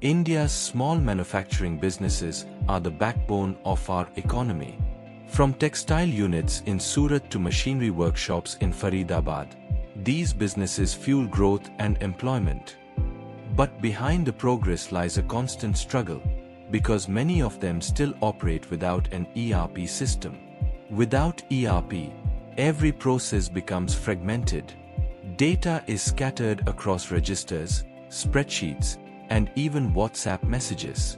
India's small manufacturing businesses are the backbone of our economy. From textile units in Surat to machinery workshops in Faridabad, these businesses fuel growth and employment. But behind the progress lies a constant struggle, because many of them still operate without an ERP system. Without ERP, every process becomes fragmented. Data is scattered across registers, spreadsheets, and even WhatsApp messages.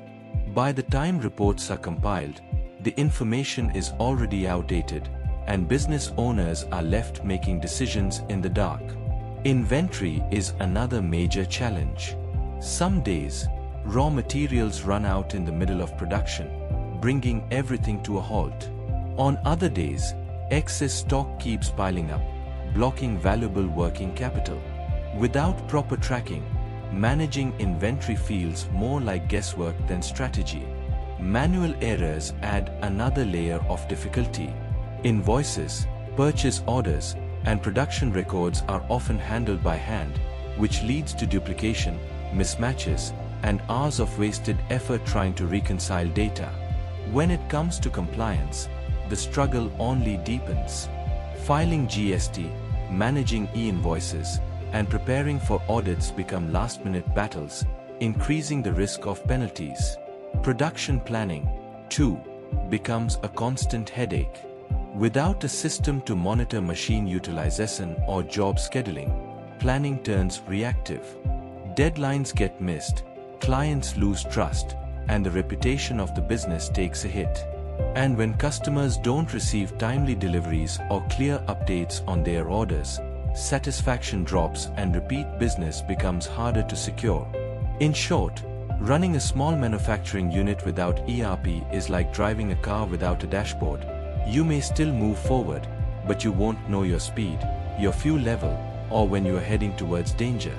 By the time reports are compiled, the information is already outdated, and business owners are left making decisions in the dark. Inventory is another major challenge. Some days, raw materials run out in the middle of production, bringing everything to a halt. On other days, excess stock keeps piling up, blocking valuable working capital. Without proper tracking, managing inventory feels more like guesswork than strategy. Manual errors add another layer of difficulty. Invoices, purchase orders, and production records are often handled by hand, which leads to duplication, mismatches, and hours of wasted effort trying to reconcile data. When it comes to compliance, the struggle only deepens. Filing GST, managing e-invoices, and preparing for audits become last-minute battles, increasing the risk of penalties. Production planning, too, becomes a constant headache. Without a system to monitor machine utilization or job scheduling, planning turns reactive. Deadlines get missed, clients lose trust, and the reputation of the business takes a hit. And when customers don't receive timely deliveries or clear updates on their orders, satisfaction drops and repeat business becomes harder to secure. In short, running a small manufacturing unit without ERP is like driving a car without a dashboard. You may still move forward, but you won't know your speed, your fuel level, or when you are heading towards danger.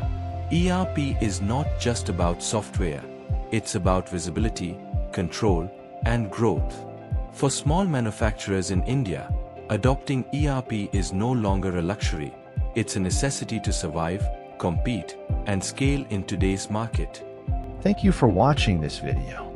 ERP is not just about software. It's about visibility, control, and growth. For small manufacturers in India, adopting ERP is no longer a luxury. It's a necessity to survive, compete, and scale in today's market. Thank you for watching this video.